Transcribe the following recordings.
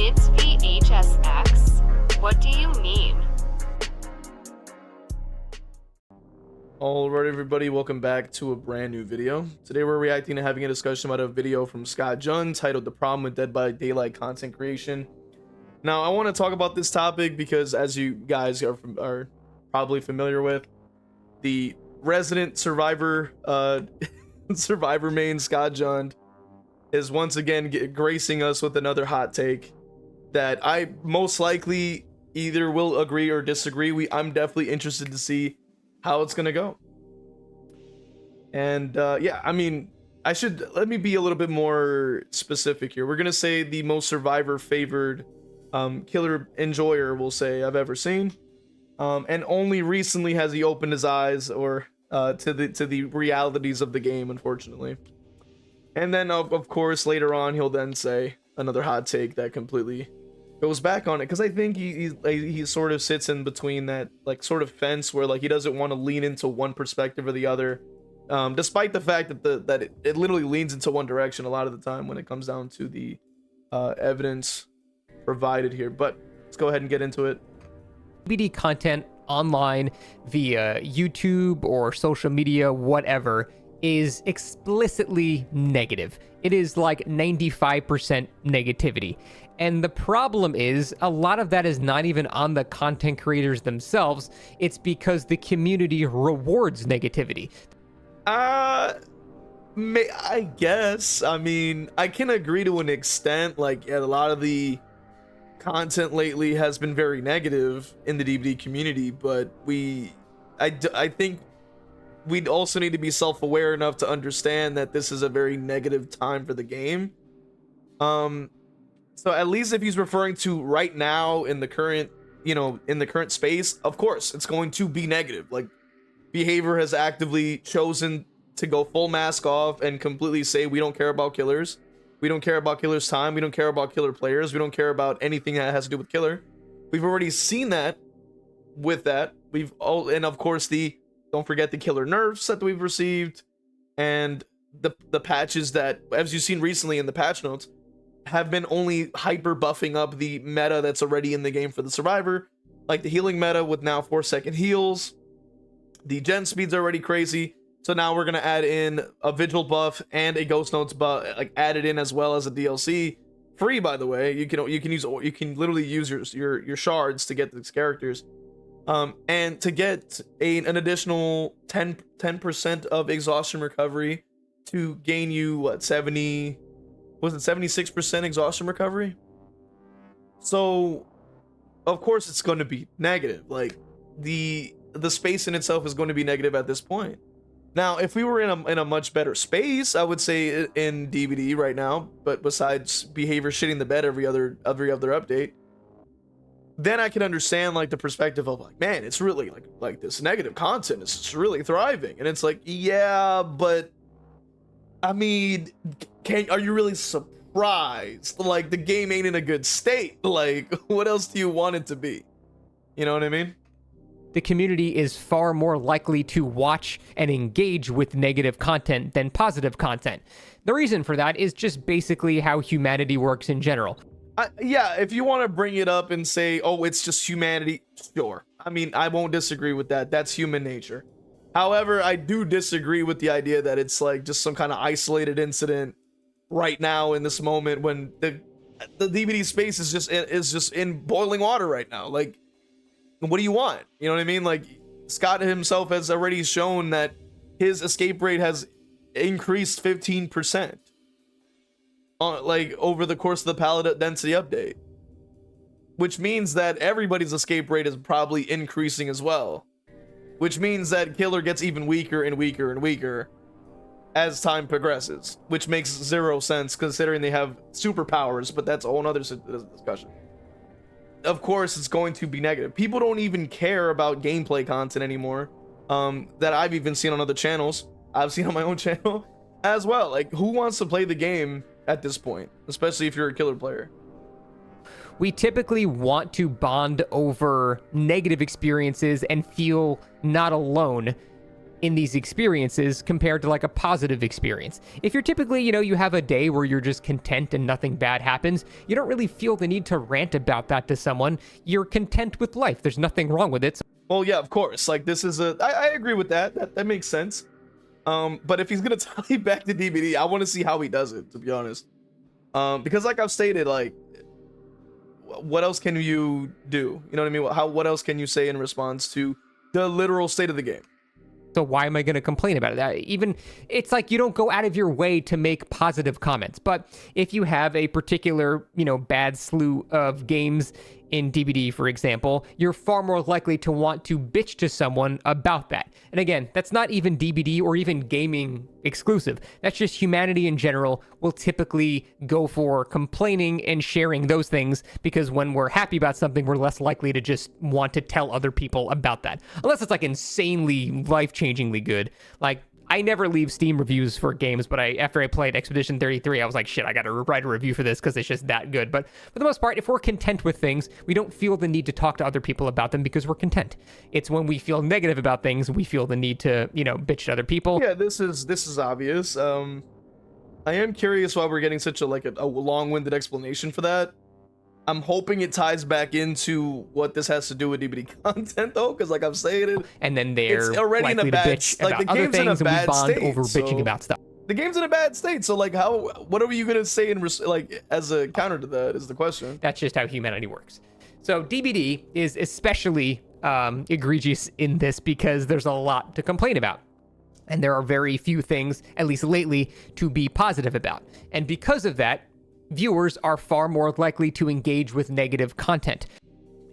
It's v.h.s.x. What do you mean? Alright everybody, welcome back to a brand new video. Today we're reacting to having a discussion about a video from Scott Jun titled The Problem with Dead by Daylight Content Creation. Now I want to talk about this topic because, as you guys are probably familiar with, the resident survivor survivor main Scott Jun is once again gracing us with another hot take that I most likely either will agree or disagree. I'm definitely interested to see how it's gonna go. And yeah, I mean, let me be a little bit more specific here. We're gonna say the most survivor favored killer enjoyer, we'll say, I've ever seen, and only recently has he opened his eyes or to the realities of the game, unfortunately. And then of course later on he'll then say another hot take that completely goes back on it, because I think he sort of sits in between that like sort of fence where like he doesn't want to lean into one perspective or the other, despite the fact that it literally leans into one direction a lot of the time when it comes down to the evidence provided here. But let's go ahead and get into it. BD content online via YouTube or social media, whatever, is explicitly negative. It is like 95% negativity. And the problem is a lot of that is not even on the content creators themselves. It's because the community rewards negativity. I guess. I mean, I can agree to an extent. Like, yeah, a lot of the content lately has been very negative in the DBD community, but I think we'd also need to be self-aware enough to understand that this is a very negative time for the game. So at least if he's referring to right now in the current, in the current space, of course it's going to be negative. Like, behavior has actively chosen to go full mask off and completely say we don't care about killers. We don't care about killers' time. We don't care about killer players. We don't care about anything that has to do with killer. We've already seen that with that. And of course don't forget the killer nerfs that we've received, and the patches that, as you've seen recently in the patch notes, have been only hyper buffing up the meta that's already in the game for the survivor, like the healing meta with now 4-second heals. The gen speed's already crazy, so now we're gonna add in a vigil buff and a ghost notes buff, like added in as well as a DLC, free by the way. You can literally use your shards to get these characters. And to get an additional 10% of exhaustion recovery to gain you what, 76% exhaustion recovery. So of course it's going to be negative. Like, the space in itself is going to be negative at this point. Now if we were in a much better space, I would say in DBD right now, but besides behavior shitting the bed every other update, then I can understand like the perspective of like, man, it's really like this negative content is just really thriving. And it's like, yeah, but I mean, are you really surprised? Like, the game ain't in a good state. Like, what else do you want it to be? You know what I mean? The community is far more likely to watch and engage with negative content than positive content. The reason for that is just basically how humanity works in general. Yeah, if you want to bring it up and say, oh, it's just humanity, sure. I mean, I won't disagree with that. That's human nature. However, I do disagree with the idea that it's like just some kind of isolated incident right now in this moment when the DVD space is just in boiling water right now. Like, what do you want? You know what I mean? Like, Scott himself has already shown that his escape rate has increased 15%. Like, over the course of the pallet density update, which means that everybody's escape rate is probably increasing as well, which means that killer gets even weaker and weaker and weaker as time progresses, which makes zero sense considering they have superpowers, but that's a whole nother discussion. Of course it's going to be negative. People don't even care about gameplay content anymore, that I've even seen on other channels. I've seen on my own channel as well. Like, who wants to play the game at this point, especially if you're a killer player? We typically want to bond over negative experiences and feel not alone. in these experiences compared to like a positive experience. If you're typically, you have a day where you're just content and nothing bad happens, you don't really feel the need to rant about that to someone. You're content with life. There's nothing wrong with it. Well, yeah, of course. Like, this is I agree with that. That makes sense. But if he's gonna tie it back to DBD, I want to see how he does it, to be honest. Because like I've stated, like, what else can you do? You know what I mean? What else can you say in response to the literal state of the game? So why am I going to complain about it? Even it's like you don't go out of your way to make positive comments. But if you have a particular, bad slew of games in DBD, for example, you're far more likely to want to bitch to someone about that. And again, that's not even DBD or even gaming exclusive. That's just humanity in general will typically go for complaining and sharing those things, because when we're happy about something, we're less likely to just want to tell other people about that. Unless it's like insanely life-changingly good. Like, I never leave Steam reviews for games, but after I played Expedition 33, I was like, shit, I gotta write a review for this because it's just that good. But for the most part, if we're content with things, we don't feel the need to talk to other people about them because we're content. It's when we feel negative about things, we feel the need to, bitch to other people. Yeah, this is obvious. I am curious why we're getting such a long-winded explanation for that. I'm hoping it ties back into what this has to do with DBD content, though, because like I'm saying it, and then they're it's already likely in a bad, to bitch like, about the other game's in a things, and we bad bond state, over bitching so about stuff. the game's in a bad state. So like, what are you gonna say like as a counter to that is the question. That's just how humanity works. So DBD is especially egregious in this because there's a lot to complain about. And there are very few things, at least lately, to be positive about. And because of that, viewers are far more likely to engage with negative content.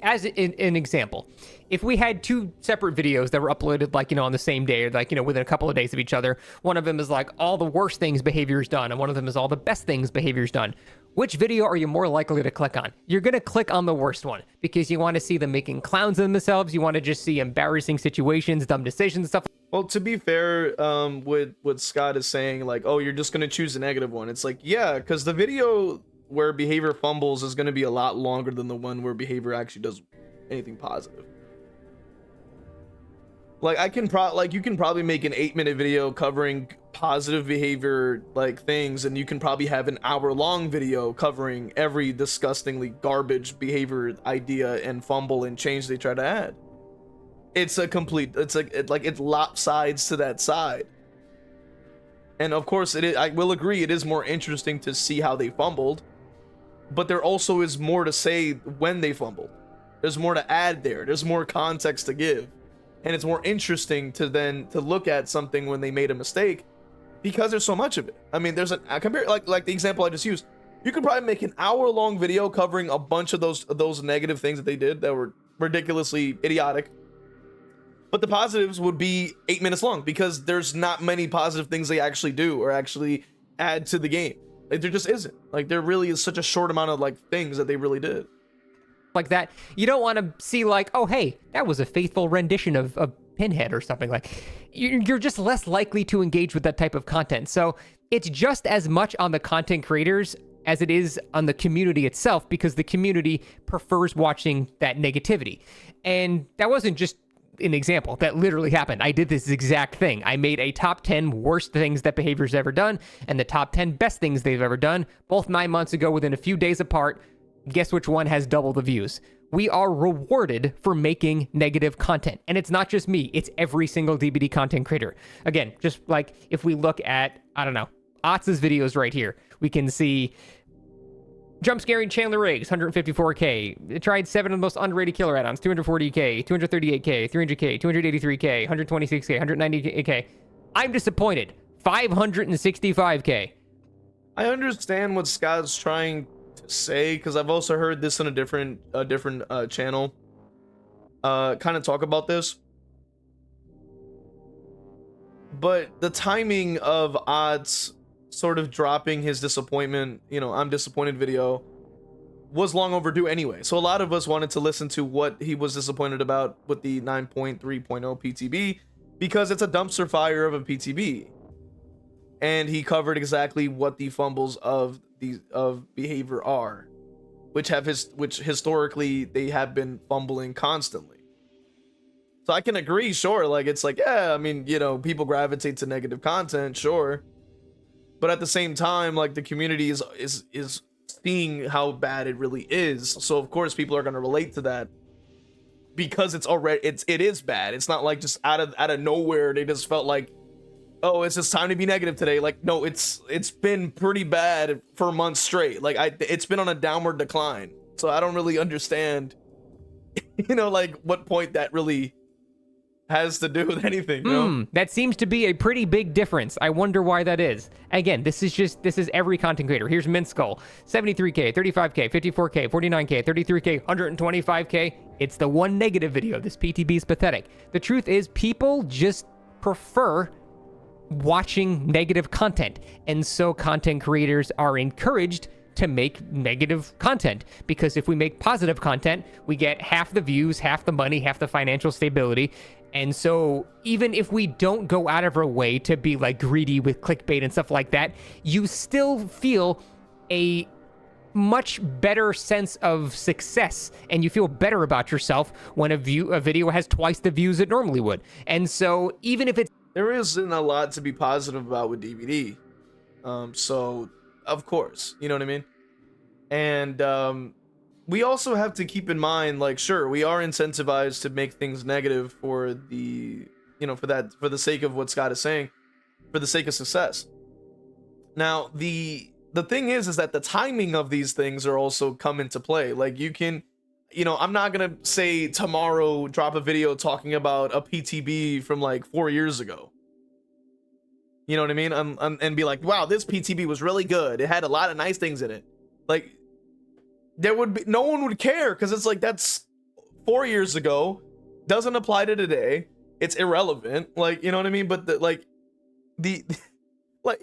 As an example, if we had two separate videos that were uploaded on the same day, or within a couple of days of each other, one of them is like all the worst things behavior's done, and one of them is all the best things behavior's done. Which video are you more likely to click on? You're going to click on the worst one because you want to see them making clowns of themselves. You want to just see embarrassing situations, dumb decisions, stuff. Well, to be fair, what Scott is saying, like, oh, you're just gonna choose a negative one. It's like, yeah, because the video where behavior fumbles is gonna be a lot longer than the one where behavior actually does anything positive. Like, you can probably make an 8-minute video covering positive behavior things, and you can probably have an hour-long video covering every disgustingly garbage behavior idea and fumble and change they try to add. It's it lopsides to that side. And of course I will agree, it is more interesting to see how they fumbled, but there also is more to say when they fumbled. There's more to add there. There's more context to give. And it's more interesting to look at something when they made a mistake because there's so much of it. I mean, there's compare like the example I just used. You could probably make an hour-long video covering a bunch of those negative things that they did that were ridiculously idiotic. But the positives would be 8 minutes long because there's not many positive things they actually do or actually add to the game. Like, there just isn't. Like, there really is such a short amount of things that they really did. Like that, you don't want to see oh, hey, that was a faithful rendition of Pinhead or something. You're just less likely to engage with that type of content. So it's just as much on the content creators as it is on the community itself, because the community prefers watching that negativity. And that wasn't just an example. That literally happened. I did this exact thing. I made a top 10 worst things that behavior's ever done and the top 10 best things they've ever done, both 9 months ago within a few days apart. Guess which one has double the views? We are rewarded for making negative content. And it's not just me, it's every single DBD content creator. Again, just if we look at, I don't know, Otz's videos right here, we can see jump scaring Chandler Riggs, 154K. It tried 7 of the most underrated killer add-ons, 240K, 238K, 300K, 283K, 126K, 198K. I'm disappointed. 565K. I understand what Scott's trying to say, because I've also heard this on a different channel kind of talk about this. But the timing of Odds sort of dropping his disappointment, I'm disappointed video, was long overdue anyway. So a lot of us wanted to listen to what he was disappointed about with the 9.3.0 PTB, because it's a dumpster fire of a PTB. And he covered exactly what the fumbles of behavior are, which historically they have been fumbling constantly. So I can agree, sure. Like, it's like, yeah, I mean, you know, people gravitate to negative content, sure. But at the same time, like, the community is seeing how bad it really is. So of course people are gonna relate to that because it is bad. It's not like just out of nowhere they just felt like, oh, it's just time to be negative today. Like, no, it's been pretty bad for months straight. Like, it's been on a downward decline. So I don't really understand, you know, like what point that really has to do with anything, you know? That seems to be a pretty big difference. I wonder why that is. Again, this is every content creator. Here's Minskull, 73K, 35K, 54K, 49K, 33K, 125K. It's the one negative video. This PTB is pathetic. The truth is, people just prefer watching negative content. And so content creators are encouraged to make negative content, because if we make positive content, we get half the views, half the money, half the financial stability. And so even if we don't go out of our way to be like greedy with clickbait and stuff like that, you still feel a much better sense of success, and you feel better about yourself when a video has twice the views it normally would. And so even if it's, there isn't a lot to be positive about with DVD. So of course, you know what I mean? And we also have to keep in mind, like, sure, we are incentivized to make things negative for the, you know, for the sake of what Scott is saying, for the sake of success. Now, the thing is that the timing of these things are also come into play. Like, you can, you know, I'm not gonna say tomorrow drop a video talking about a PTB from like 4 years ago. You know what I mean? And be like, wow, this PTB was really good. It had a lot of nice things in it. Like, there would be, no one would care, because it's like, that's 4 years ago, doesn't apply to today, it's irrelevant. Like, you know what I mean? But like you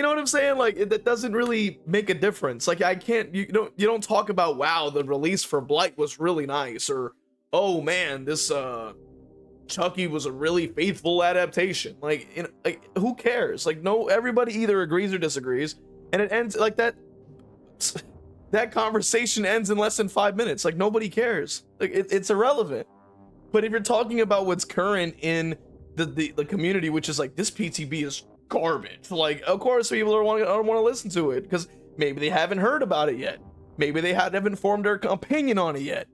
know what I'm saying? Like, that doesn't really make a difference. Like, I can't, you don't talk about, wow, the release for Blight was really nice, or, oh man, this Chucky was a really faithful adaptation. Like, you know, like, who cares? Like, no, everybody either agrees or disagrees, and it ends like that. That conversation ends in less than 5 minutes. Like, nobody cares. Like, it's irrelevant. But if you're talking about what's current in the community, which is like, this PTB is garbage, like, of course people don't want to listen to it, because maybe they haven't heard about it yet. Maybe they haven't formed their opinion on it yet.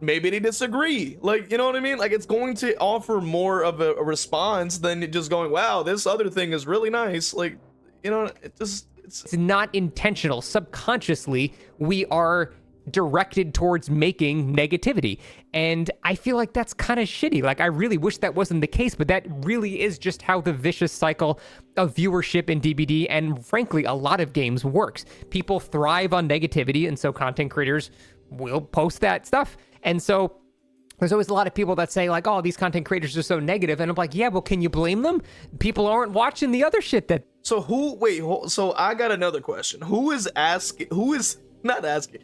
Maybe they disagree. Like, you know what I mean? Like, it's going to offer more of a response than just going, wow, this other thing is really nice. Like, you know, it's not intentional. Subconsciously, we are directed towards making negativity. And I feel like that's kind of shitty. Like, I really wish that wasn't the case, but that really is just how the vicious cycle of viewership in DBD, and frankly, a lot of games, works. People thrive on negativity, and so content creators will post that stuff. And so there's always a lot of people that say, like, oh, these content creators are so negative. And I'm like, yeah, well, can you blame them? People aren't watching the other shit that... So so I got another question. Who is not asking?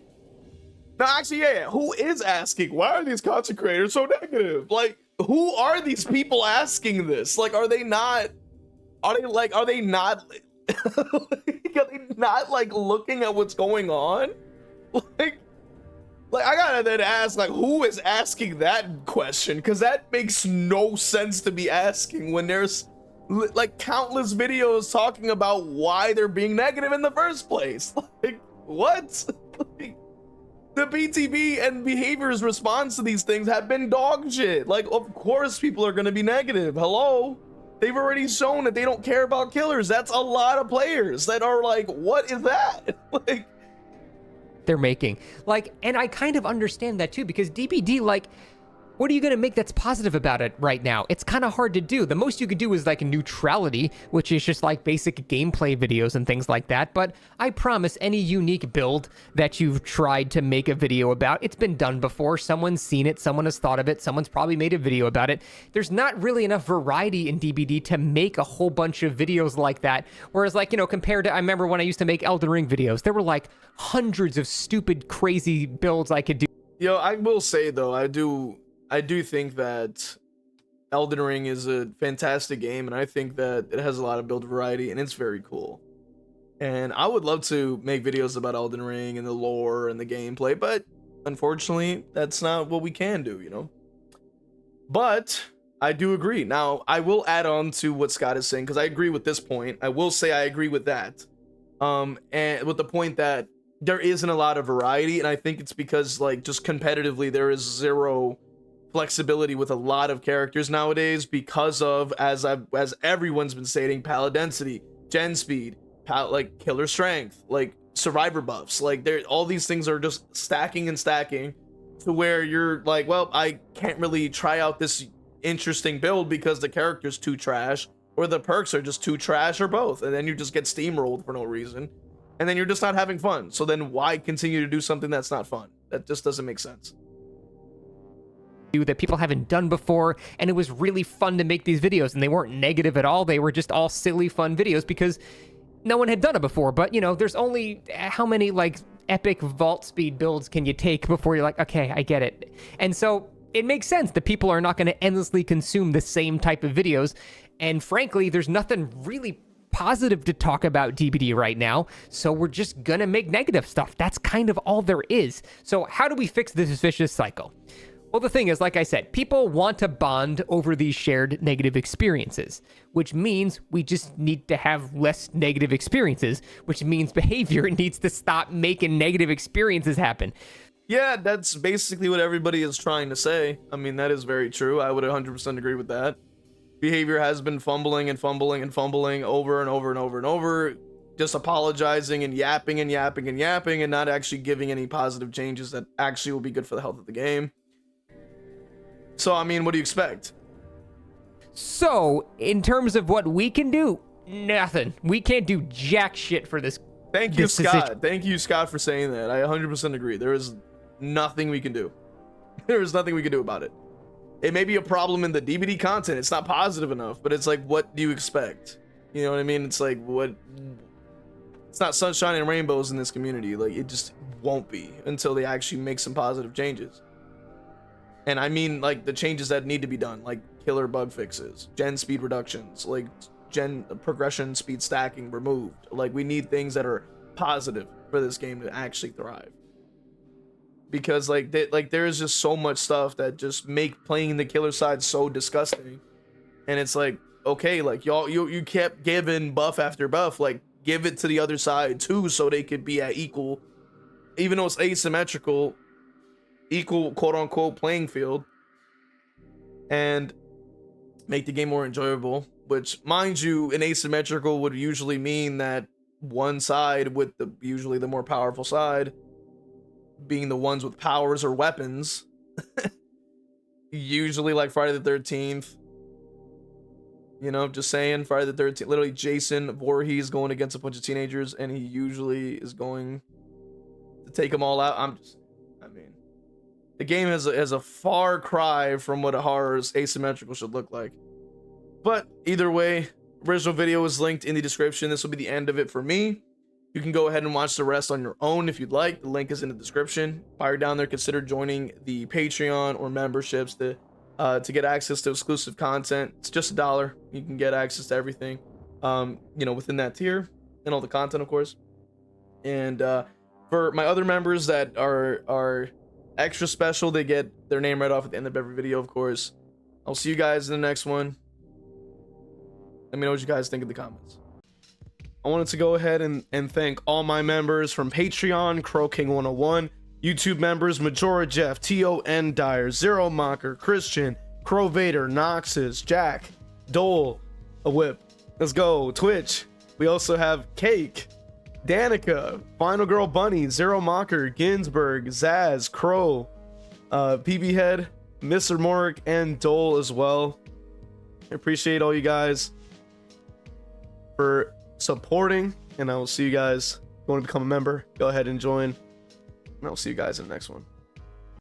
No, actually, yeah. Who is asking? Why are these content creators so negative? Like, who are these people asking this? Like, are they not like looking at what's going on? Like, I gotta then ask, like, who is asking that question? Because that makes no sense to be asking when there's like countless videos talking about why they're being negative in the first place. Like, what? Like, the BTB and behavior's response to these things have been dog shit. Like, of course people are gonna be negative. Hello? They've already shown that they don't care about killers. That's a lot of players that are like, what is that? Like, they're making. Like, and I kind of understand that too, because DBD, like, what are you going to make that's positive about it right now? It's kind of hard to do. The most you could do is like neutrality, which is just like basic gameplay videos and things like that. But I promise, any unique build that you've tried to make a video about, it's been done before. Someone's seen it. Someone has thought of it. Someone's probably made a video about it. There's not really enough variety in DBD to make a whole bunch of videos like that. Whereas, like, you know, compared to, I remember when I used to make Elden Ring videos, there were like hundreds of stupid, crazy builds I could do. Yo, I will say though, I do think that Elden Ring is a fantastic game, and I think that it has a lot of build variety, and it's very cool. And I would love to make videos about Elden Ring and the lore and the gameplay, but unfortunately, that's not what we can do, you know? But I do agree. Now, I will add on to what Scott is saying because I agree with this point. I will say I agree with that. And with the point that there isn't a lot of variety, and I think it's because like just competitively there is zero flexibility with a lot of characters nowadays because of as everyone's been stating, palette density, gen speed, like killer strength, like survivor buffs, like there all these things are just stacking and stacking to where you're like, well, I can't really try out this interesting build because the character's too trash or the perks are just too trash or both, and then you just get steamrolled for no reason and then you're just not having fun. So then why continue to do something that's not fun? That just doesn't make sense. That people haven't done before, and it was really fun to make these videos, and they weren't negative at all. They were just all silly fun videos because no one had done it before. But you know, there's only how many like epic vault speed builds can you take before you're like, okay, I get it. And so it makes sense that people are not going to endlessly consume the same type of videos. And frankly, there's nothing really positive to talk about DBD right now, so we're just gonna make negative stuff. That's kind of all there is. So how do we fix this vicious cycle? Well, the thing is, like I said, people want to bond over these shared negative experiences, which means we just need to have less negative experiences, which means behavior needs to stop making negative experiences happen. Yeah, that's basically what everybody is trying to say. I mean, that is very true. I would 100% agree with that. Behavior has been fumbling and fumbling and fumbling over and over and over and over, just apologizing and yapping and yapping and yapping and not actually giving any positive changes that actually will be good for the health of the game. So, I mean, what do you expect? So, in terms of what we can do, nothing. We can't do jack shit for this. Thank you, Scott. Thank you, Scott, for saying that. I 100% agree. There is nothing we can do. There is nothing we can do about it. It may be a problem in the DBD content. It's not positive enough, but it's like, what do you expect? You know what I mean? It's like, what? It's not sunshine and rainbows in this community. Like, it just won't be until they actually make some positive changes. And I mean, like, the changes that need to be done, like killer bug fixes, gen speed reductions, like gen progression speed stacking removed. Like, we need things that are positive for this game to actually thrive. Because like there is just so much stuff that just make playing the killer side so disgusting. And it's like, okay, like you kept giving buff after buff, like give it to the other side too, so they could be at equal, even though it's asymmetrical, equal quote unquote playing field, and make the game more enjoyable. Which, mind you, an asymmetrical would usually mean that one side with the usually the more powerful side being the ones with powers or weapons, usually like Friday the 13th, you know, just saying, Friday the 13th, literally Jason Voorhees going against a bunch of teenagers, and he usually is going to take them all out. I mean, the game has a far cry from what a horror's asymmetrical should look like. But either way, original video is linked in the description. This will be the end of it for me. You can go ahead and watch the rest on your own if you'd like. The link is in the description. While you're down there, consider joining the Patreon or memberships to get access to exclusive content. It's just $1. You can get access to everything, you know, within that tier, and all the content, of course. And for my other members that are extra special, they get their name right off at the end of every video, of course. I'll see you guys in the next one. Let me know what you guys think in the comments. I wanted to go ahead and thank all my members from Patreon, Crow King 101, YouTube members, Majora Jeff, T.O.N. Dyer, Zero Mocker, Christian, Crow Vader, Noxus, Jack, Dole, a whip. Let's go. Twitch. We also have Cake, Danica, Final Girl Bunny, Zero Mocker, Ginsburg, Zaz, Crow, PB Head, Mr. Morik, and Dole as well. I appreciate all you guys for supporting, and I will see you guys. If you want to become a member, go ahead and join, and I'll see you guys in the next one.